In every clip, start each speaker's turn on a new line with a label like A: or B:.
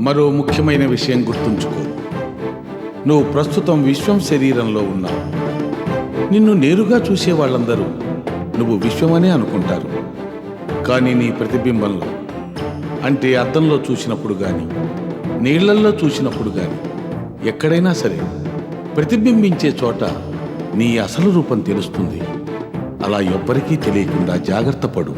A: మరో ముఖ్యమైన విషయం గుర్తుంచుకో. నువ్వు ప్రస్తుతం విశ్వం శరీరంలో ఉన్నావు. నిన్ను నేరుగా చూసే వాళ్ళందరూ నువ్వు విశ్వమనే అనుకుంటారు. కానీ నీ ప్రతిబింబంలో, అంటే అద్దంలో చూసినప్పుడు కానీ, నీళ్లల్లో చూసినప్పుడు కానీ, ఎక్కడైనా సరే ప్రతిబింబించే చోట నీ అసలు రూపం తెలుస్తుంది. అలా ఎవ్వరికీ తెలియకుండా జాగ్రత్త పడు.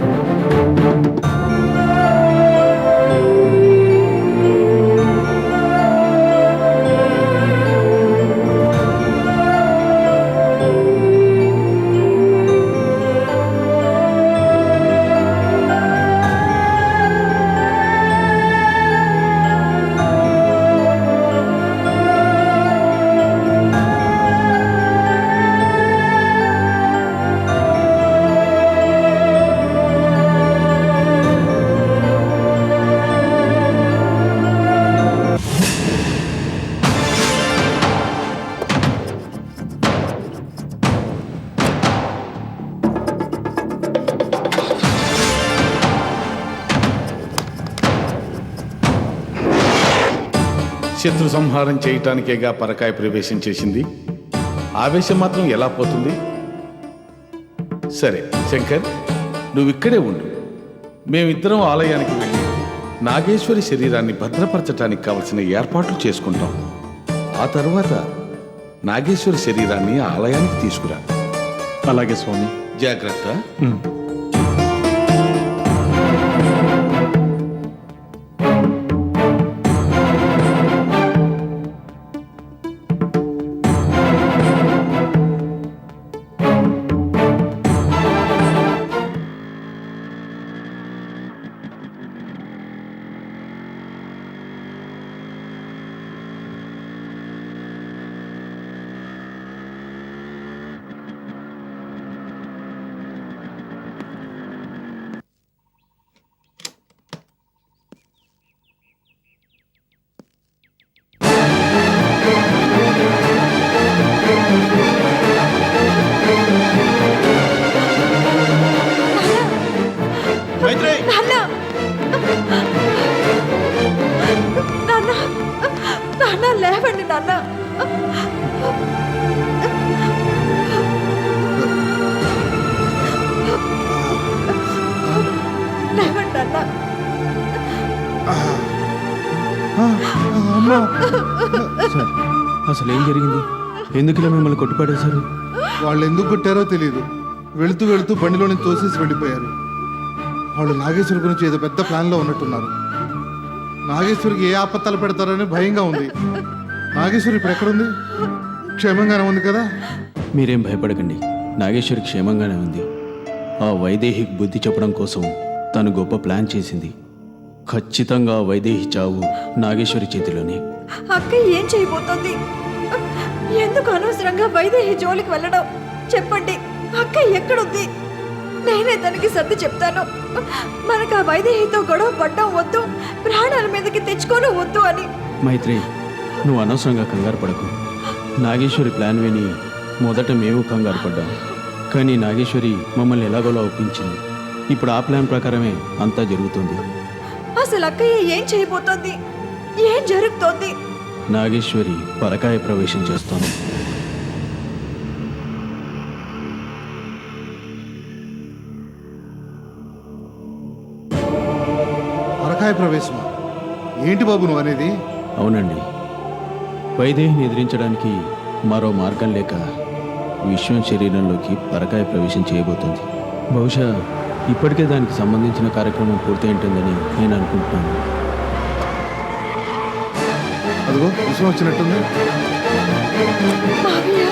A: శత్రు సంహారం చేయటానికేగా పరకాయ ప్రవేశం చేసింది. ఆవేశం మాత్రం ఎలా పోతుంది? సరే శంకర్, నువ్విక్కడే ఉండు. మేమిద్దరం ఆలయానికి వెళ్ళి నాగేశ్వరి శరీరాన్ని భద్రపరచటానికి కావలసిన ఏర్పాట్లు చేసుకుంటాం. ఆ తరువాత నాగేశ్వరి శరీరాన్ని ఆలయానికి తీసుకురా.
B: అలాగే స్వామి.
A: జాగ్రత్త.
C: లేవండి నాన్న. లేవండి నాన్న.
B: అసలు ఏం జరిగింది? ఎందుకు ఇలా మిమ్మల్ని కొట్టుపడేశారు?
D: వాళ్ళు ఎందుకు కొట్టారో తెలియదు. వెళుతూ వెళుతూ బండిలోని తోసేసి వెళ్ళిపోయారు. వాళ్ళు నాగేశ్వరి గురించి ఏదో పెద్ద ప్లాన్లో ఉన్నట్టున్నారు. నాగేశ్వరికి ఏ ఆపత్తాలు పెడతారని భయంగా ఉంది. నాగేశ్వరి ఇప్పుడు ఎక్కడుంది? క్షేమంగానే ఉంది కదా?
B: మీరేం భయపడకండి, నాగేశ్వరి క్షేమంగానే ఉంది. ఆ వైదేహికి బుద్ధి చెప్పడం కోసం తను గొప్ప ప్లాన్ చేసింది. ఖచ్చితంగా ఆ వైదేహి చావు నాగేశ్వరి చేతిలోనే.
C: అక్క ఏం చేయబోతోంది? ఎందుకు అనవసరంగా వైదేహి జోలికి వెళ్ళడం? చెప్పండి, అక్క ఎక్కడుంది? నేనే తనకి సర్ది చెప్తాను. మనకు ఆ వైదేహితో గొడవ పడ్డం వద్దు, ప్రాణాల మీదకి తెచ్చుకోను వద్దు అని.
B: మైత్రి, నువ్వు అనవసరంగా కంగారు పడకు. నాగేశ్వరి ప్లాన్ విని మొదట మేము కంగారు పడ్డాం, కానీ నాగేశ్వరి మమ్మల్ని ఎలాగోలా ఒప్పించింది. ఇప్పుడు ఆ ప్లాన్ ప్రకారమే అంతా జరుగుతుంది.
C: అసలు అక్కయ్య ఏం చేయబోతోంది? ఏం జరుగుతోంది?
B: నాగేశ్వరి పరకాయ ప్రవేశం చేస్తోంది.
D: పరకాయ ప్రవేశం ఏంటి బాబు నువ్వు అనేది?
B: అవునండి, వైదేహిని ఎదిరించడానికి మరో మార్గం లేక విశ్వం శరీరంలోకి పరకాయ ప్రవేశం చేయబోతుంది. బహుశా ఇప్పటికే దానికి సంబంధించిన కార్యక్రమం పూర్తి ఉంటుందని నేను అనుకుంటున్నాను.
D: అదిగో విషయం వచ్చినట్టుంది.
C: మావయ్య,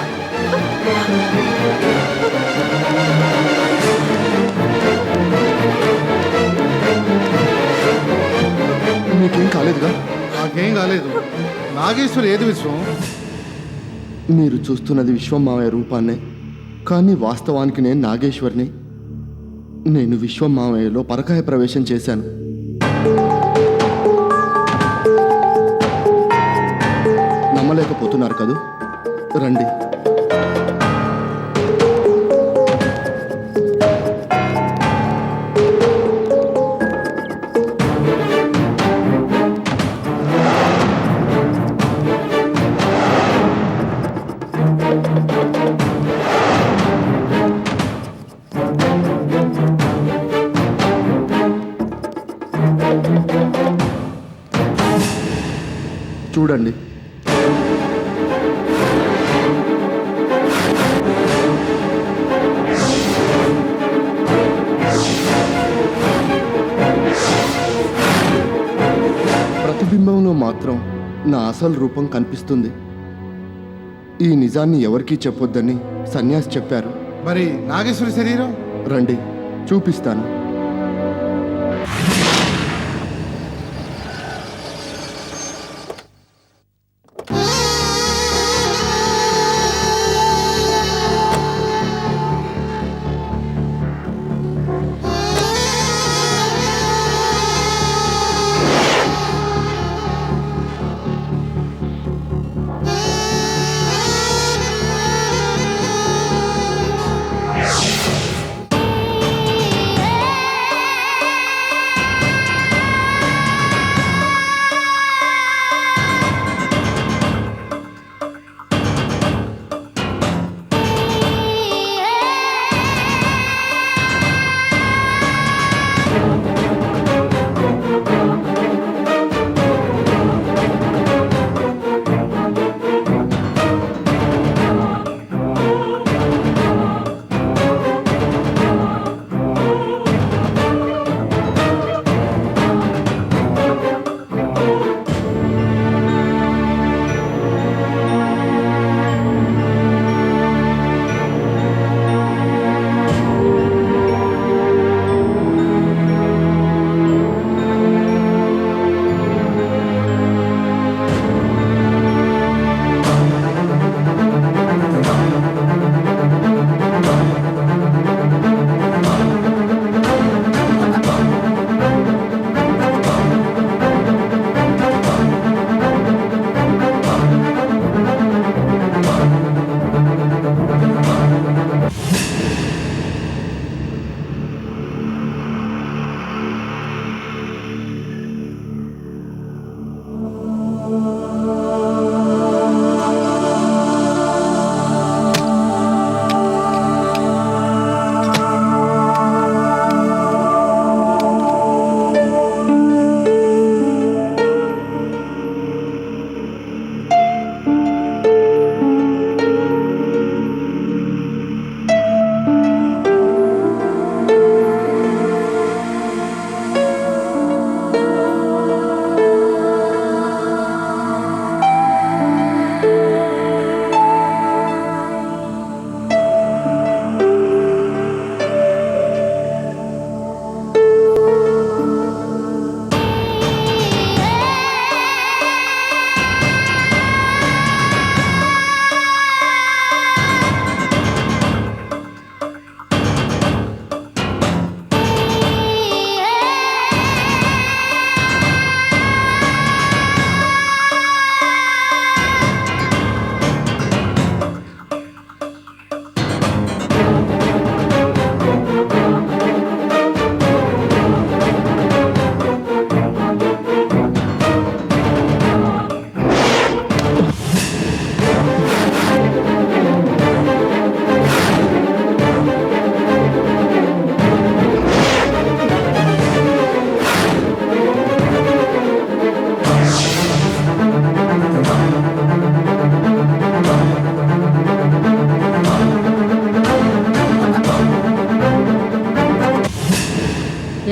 E: మీకేం కాలేదుగా?
D: నాకేం కాలేదు. నాగేశ్వరి ఏది విశ్వం?
E: మీరు చూస్తున్నది విశ్వం మావయ్య రూపాన్నే, కానీ వాస్తవానికి నేను నాగేశ్వరిని. నేను విశ్వం మావయ్యలో పరకాయ ప్రవేశం చేశాను. నమ్మలేకపోతున్నారు కదూ? రండి. చూడండి. ప్రతిబింబంలో మాత్రం నా అసలు రూపం కనిపిస్తుంది. ఈ నిజాన్ని ఎవరికీ చెప్పొద్దని సన్యాసి చెప్పారు.
D: మరి నాగేశ్వరి శరీరం?
E: రండి చూపిస్తాను.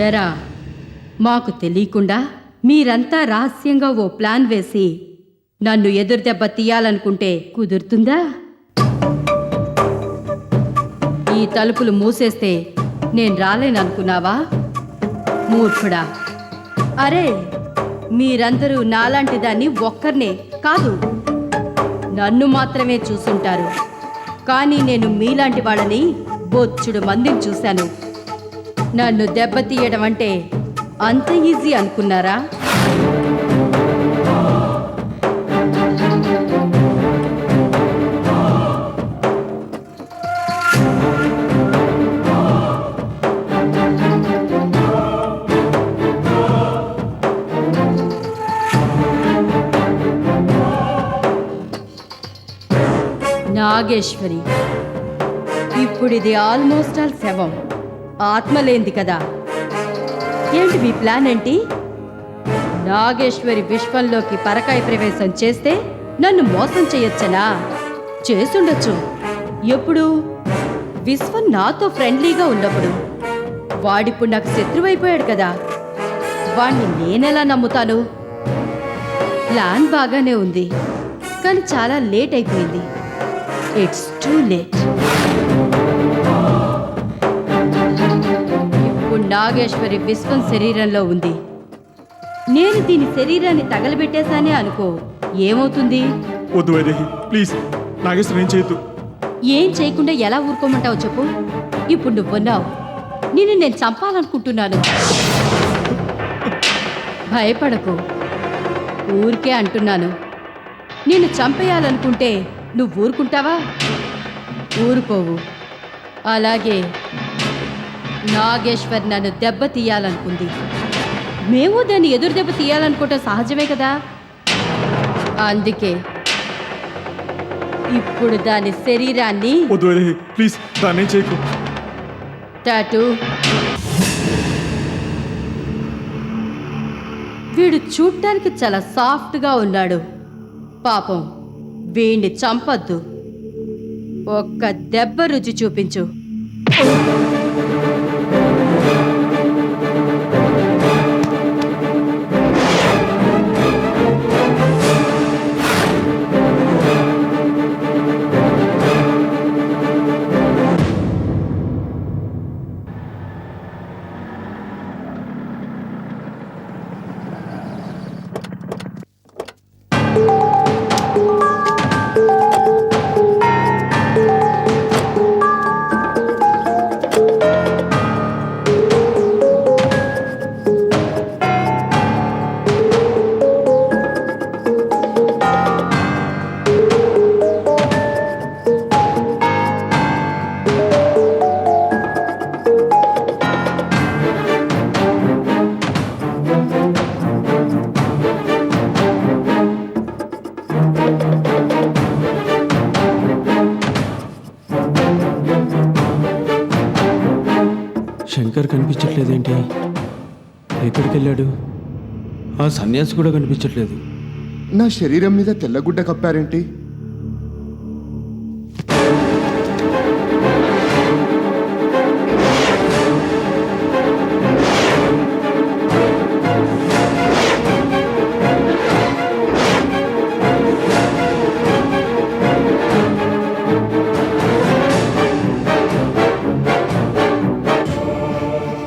F: ఎరా, మాకు తెలియకుండా మీరంతా రహస్యంగా ఓ ప్లాన్ వేసి నన్ను ఎదురు దెబ్బ తీయాలనుకుంటే కుదురుతుందా? ఈ తలుపులు మూసేస్తే నేను రాలేననుకున్నావా మూర్ఖుడా? అరే, మీరందరూ నాలాంటి దాన్ని ఒక్కరినే కాదు, నన్ను మాత్రమే చూసుంటారు. కానీ నేను మీలాంటి వాళ్ళని బొచ్చుడు మందిని చూశాను. నన్ను దెబ్బతీయడం అంటే అంత ఈజీ అనుకున్నారా? నాగేశ్వరి, ఇప్పుడు ఇది ఆల్మోస్ట్ ఆల్ శవం, ఆత్మలేంది కదా. ఏంటి మీ ప్లాన్ ఏంటి? నాగేశ్వరి విశ్వంలోకి పరకాయ ప్రవేశం చేస్తే నన్ను మోసం చేయొచ్చనా? చేసుండొచ్చు. ఎప్పుడు? విశ్వం నాతో ఫ్రెండ్లీగా ఉన్నప్పుడు. వాడిప్పుడు నాకు శత్రువైపోయాడు కదా, వాణ్ణి నేనెలా నమ్ముతాను? ప్లాన్ బాగానే ఉంది, కానీ చాలా లేట్ అయిపోయింది. It's too late. ఇప్పుడు నాగేశ్వరి విశ్వం శరీరంలో ఉంది. నేను దీని శరీరాన్ని తగలబెట్టేశానే అనుకో, ఏమవుతుంది?
G: వద్దు వైదేహి, ప్లీజ్. నాగేశ్వరం ఏం చేయొద్దు.
F: ఏం చేయకుండా ఎలా ఊరుకోమంటావు చెప్పు? ఇప్పుడు నువ్వున్నావు, నిన్ను నేను చంపాలనుకుంటున్నాను. భయపడకు, ఊరికే అంటున్నాను. నిన్ను చంపేయాలనుకుంటే నువ్వు ఊరుకుంటావా? ఊరుకోవు. అలాగే నాగేశ్వర్ నన్ను దెబ్బ తీయాలనుకుంది. మేము దాన్ని ఎదురు దెబ్బ తీయాలనుకోవటం సహజమే కదా. అందుకే ఇప్పుడు దాని శరీరాన్ని
G: వద్దు వైదేహి, ప్లీజ్. దాన్ని ఏం చేయకు.
F: టాటూ, వీడు చూడ్డానికి చాలా సాఫ్ట్గా ఉన్నాడు. పాపం, వీణ్ణి చంపొద్దు. ఒక్క దెబ్బ రుచి చూపించు.
B: శంకర్ కనిపించట్లేదేంటి? ఎక్కడికి వెళ్ళాడు? ఆ సన్యాసి కూడా కనిపించట్లేదు.
E: నా శరీరం మీద తెల్లగుడ్డ కప్పారేంటి?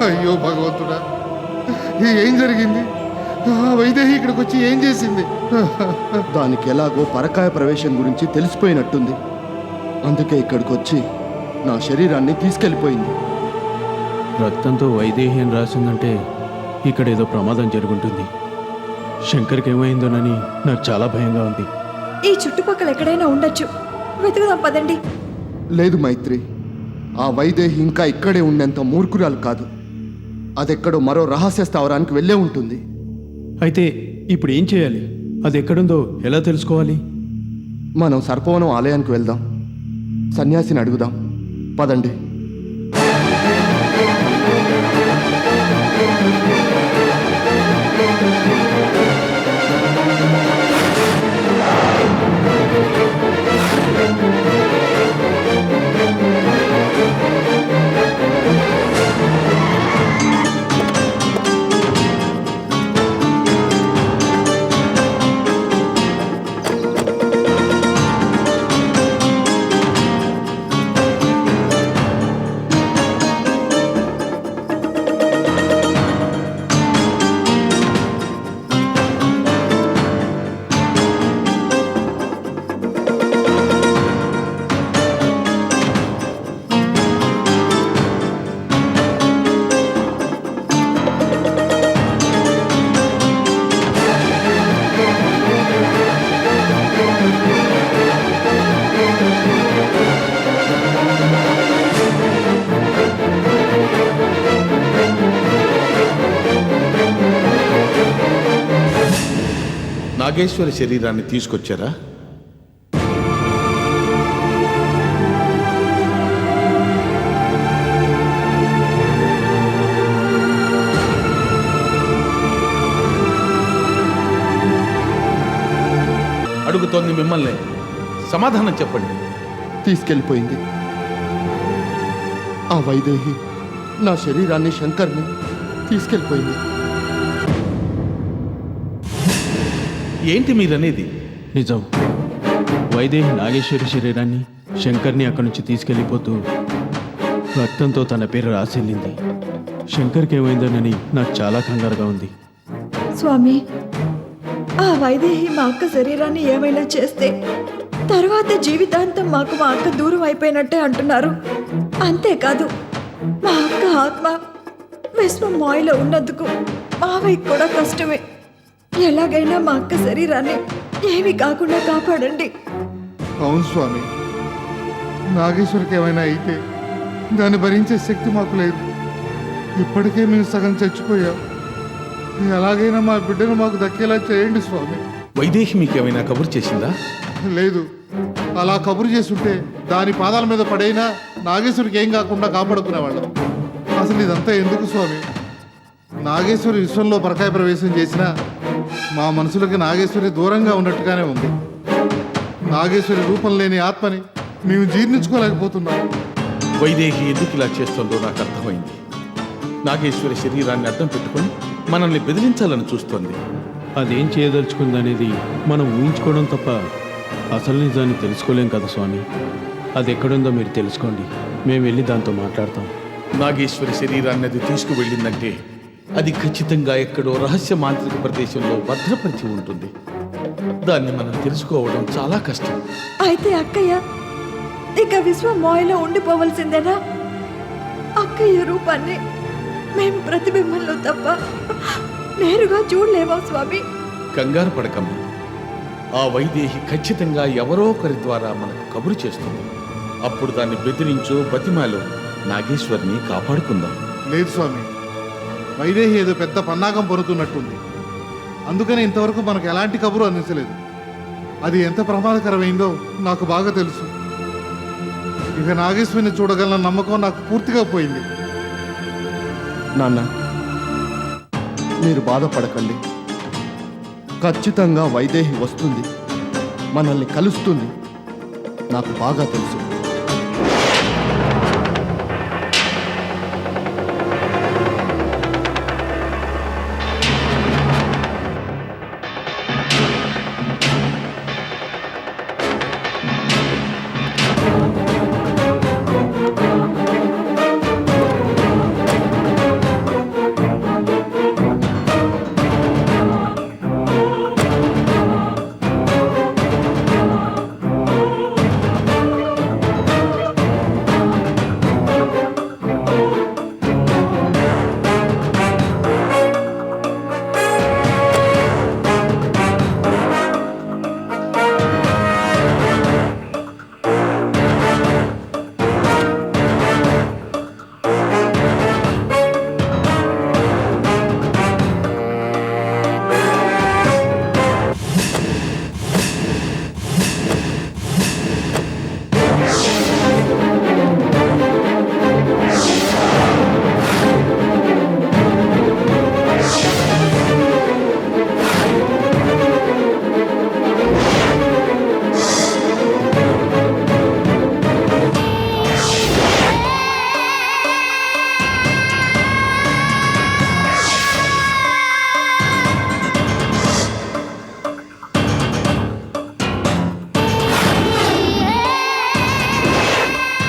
D: అయ్యో భగవంతుడా, ఏం జరిగింది? ఆ వైదేహి ఇక్కడికి వచ్చి ఏం చేసింది?
E: దానికి ఎలాగో పరకాయ ప్రవేశం గురించి తెలిసిపోయినట్టుంది. అందుకే ఇక్కడికి వచ్చి నా శరీరాన్ని తీసుకెళ్ళిపోయింది.
B: రక్తంతో వైదేహి అని రాసిందంటే ఇక్కడ ఏదో ప్రమాదం జరుగుంటుంది. శంకర్కి ఏమైందోనని నాకు చాలా భయంగా ఉంది.
C: ఈ చుట్టుపక్కల ఎక్కడైనా ఉండొచ్చు, వెతుకుదాం పదండి.
E: లేదు మైత్రి, ఆ వైదేహి ఇంకా ఇక్కడే ఉండేంత మూర్ఖురాలు కాదు. అదెక్కడో మరో రహస్య స్థావరానికి వెళ్ళే ఉంటుంది.
B: అయితే ఇప్పుడు ఏం చేయాలి? అది ఎక్కడుందో ఎలా తెలుసుకోవాలి?
E: మనం సర్పవనం ఆలయానికి వెళ్దాం, సన్యాసిని అడుగుదాం. పదండి.
A: నాగేశ్వరి శరీరాన్ని తీసుకొచ్చారా? అడుగుతోంది మిమ్మల్ని. సమాధానం చెప్పండి.
E: తీసుకెళ్ళిపోయింది. ఆ వైదేహి నా శరీరాన్ని, శంకర్ని తీసుకెళ్ళిపోయింది.
A: ఏంటి మీరనేది?
B: నిజం. వైదేహి నాగేశ్వరి శరీరాన్ని, శంకర్ని అక్కడి నుంచి తీసుకెళ్ళిపోతూ రక్తంతో తన పేరు రాసిల్లింది. శంకర్కి ఏమైందోనని నాకు చాలా కంగారుగా ఉంది.
C: స్వామి, ఆ వైదేహి మా అక్క శరీరాన్ని ఏమైనా చేస్తే తర్వాత జీవితాంతం మాకు మా అక్క దూరం అయిపోయినట్టే అంటున్నారు. అంతేకాదు, మా అక్క ఆత్మ విశ్వం మాయలో ఉన్నందుకు మావయ్యకి కూడా కష్టమే. ఎలాగైనా మా అక్క శరీరాన్ని ఏమీ కాకుండా కాపాడండి.
D: అవును స్వామి, నాగేశ్వరికి ఏమైనా అయితే దాన్ని భరించే శక్తి మాకు లేదు. ఇప్పటికే మేము సగం చచ్చిపోయాం. ఎలాగైనా మా బిడ్డను మాకు దక్కేలా చేయండి స్వామి.
A: వైదేహి మీకేమైనా కబురు చేసిందా?
D: లేదు, అలా కబురు చేస్తుంటే దాని పాదాల మీద పడైనా నాగేశ్వరికి ఏం కాకుండా కాపాడుకునేవాళ్ళం. అసలు ఇదంతా ఎందుకు స్వామి? నాగేశ్వరి విశ్వంలో పరకాయ ప్రవేశం చేసినా మా మనసులకి నాగేశ్వరి దూరంగా ఉన్నట్టుగానే ఉంది. నాగేశ్వరి రూపం లేని ఆత్మని మేము జీర్ణించుకోలేకపోతున్నాం.
A: వైదేహి ఎందుకు ఇలా చేస్తుందో నాకు అర్థమైంది. నాగేశ్వరి శరీరాన్ని అడ్డం పెట్టుకొని మనల్ని బెదిరించాలని చూస్తోంది.
B: అదేం చేయదలుచుకుందనేది మనం ఊహించుకోవడం తప్ప అసలు నిజాన్ని తెలుసుకోలేం కదా స్వామి. అది ఎక్కడుందో మీరు తెలుసుకోండి. మేము వెళ్ళి దాంతో మాట్లాడతాం.
A: నాగేశ్వరి శరీరాన్ని అది తీసుకువెళ్ళిందంటే అది ఖచ్చితంగా ఎక్కడో రహస్య మాంత్రిక ప్రదేశంలో భద్రపరిచి ఉంటుంది. దాన్ని మనం తెలుసుకోవడం చాలా కష్టం.
C: అయితే అక్కయ్య ఇక విశ్వం మాయలో ఉండిపోవలసిందేనా? అక్కయ్య రూపాన్ని మేము ప్రతిబింబంలో తప్ప నేరుగా చూడలేమా స్వామి?
A: కంగారు పడకమ్మ. ఆ వైదేహి ఖచ్చితంగా ఎవరో ఒకరి ద్వారా మనకు కబురు చేస్తుంది. అప్పుడు దాన్ని బెదిరించో బతిమాలో నాగేశ్వరిని కాపాడుకుందాం.
D: లేదు స్వామి, వైదేహి ఏదో పెద్ద పన్నాగం పొరుతున్నట్టుంది. అందుకని ఇంతవరకు మనకు ఎలాంటి కబురు అందించలేదు. అది ఎంత ప్రమాదకరమైందో నాకు బాగా తెలుసు. ఇక నాగేశ్వరిని చూడగలన నమ్మకం నాకు పూర్తిగా పోయింది.
E: నాన్న, మీరు బాధపడకండి. ఖచ్చితంగా వైదేహి వస్తుంది, మనల్ని కలుస్తుంది. నాకు బాగా తెలుసు.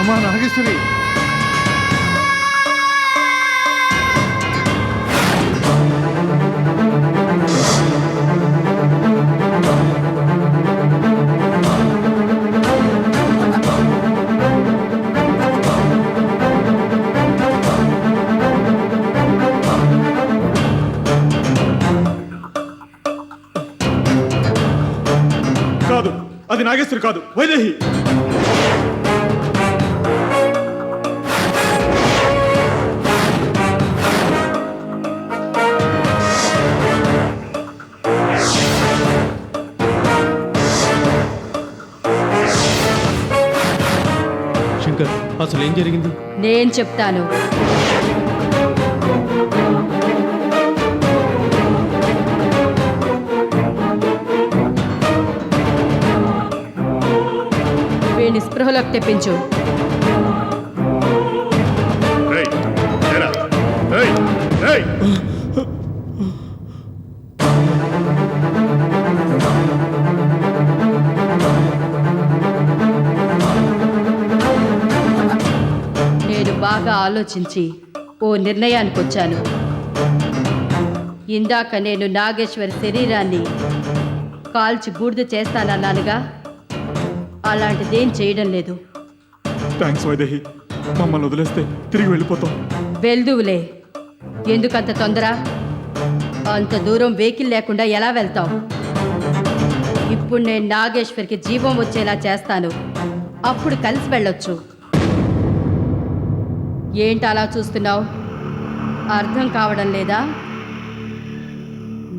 D: అమ్మా నాగేశ్వరి,
G: కాదు, అది నాగేశ్వరి కాదు, వైదేహి.
B: శంకర్, అసలు ఏం జరిగింది?
F: నేను చెప్తాను. వీడిని స్పృహలోకి తెప్పించు.
G: ఏయ్, ఏరా, ఏయ్, ఏయ్.
F: నేను బాగా ఆలోచించి ఓ నిర్ణయానికి వచ్చాను. ఇందాక నేను నాగేశ్వరి శరీరాన్ని కాల్చి బూడిద చేస్తానన్నానుగా, అలాంటిదేం చేయడం లేదు.
G: థ్యాంక్స్ వైదేహి, మమ్మల్ని వదిలేస్తే తిరిగి వెళ్ళిపోతాం.
F: వెళ్దువులే, ఎందుకంత తొందర? అంత దూరం వెహికల్ లేకుండా ఎలా వెళ్తావు? ఇప్పుడు నేను నాగేశ్వరికి జీవం వచ్చేలా చేస్తాను, అప్పుడు కలిసి వెళ్ళొచ్చు. ఏంటి అలా చూస్తున్నావు? అర్థం కావడం లేదా?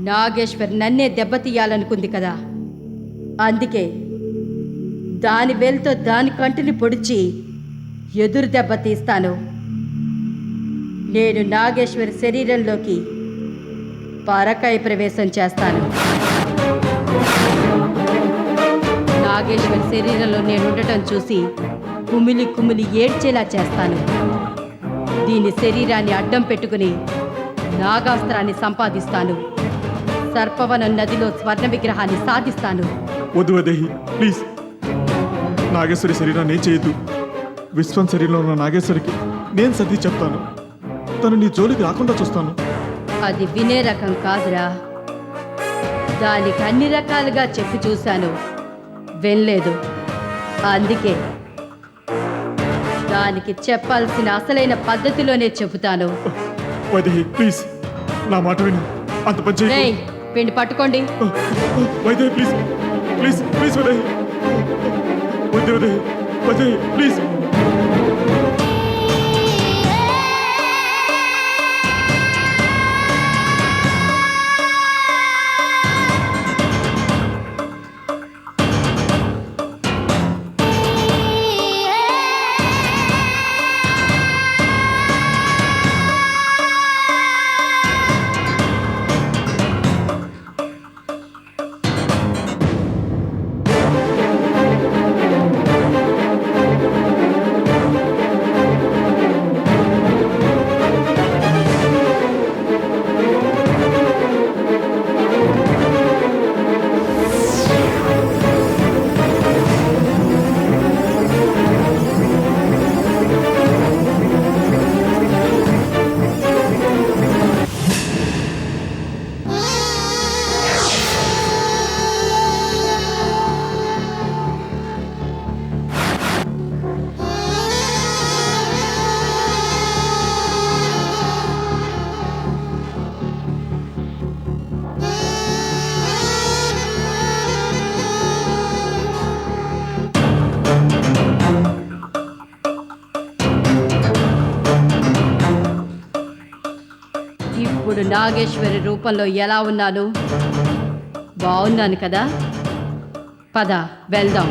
F: నాగేశ్వర్ నన్నే దెబ్బతీయాలనుకుంది కదా, అందుకే దాని వేలుతో దాని కంటిని పొడిచి ఎదురు దెబ్బ తీస్తాను. నేను నాగేశ్వరి శరీరంలోకి పరకాయ ప్రవేశం చేస్తాను. నాగేశ్వరి శరీరంలో నేను ఉండటం చూసి కుమిలి కుమిలి ఏడ్చేలా చేస్తాను. దీని శరీరాన్ని అడ్డం పెట్టుకుని నాగాస్త్రాన్ని సంపాదిస్తాను. సర్పవనం నదిలో స్వర్ణ విగ్రహాన్ని సాధిస్తాను.
G: వద్దు వైదేహి, ప్లీజ్. నాగేశ్వరి శరీరాన్ని ఏం చేయొద్దు. విశ్వం శరీరంలో ఉన్న నాగేశ్వరికి నేను సర్ది చెప్తాను. తను నీ జోలికి రాకుండా చూస్తాను.
F: అది వినే రకం కాదురా. దానికి అన్ని రకాలుగా చెప్పి చూశాను, వినలేదు. అందుకే దానికి చెప్పాల్సిన అసలైన పద్ధతిలోనే చెబుతాను.
G: వైదేహి, ప్లీజ్ నా మాట విను. అంత పని చేయకు.
F: రేయ్, పిండి పట్టుకోండి.
G: Vaidehi, please please please Vaidehi. వద్దు వైదేహి, వైదేహి, ప్లీజ్.
F: ఇప్పుడు నాగేశ్వరి రూపంలో ఎలా ఉన్నాను? బాగున్నాను కదా? పద వెళ్దాం.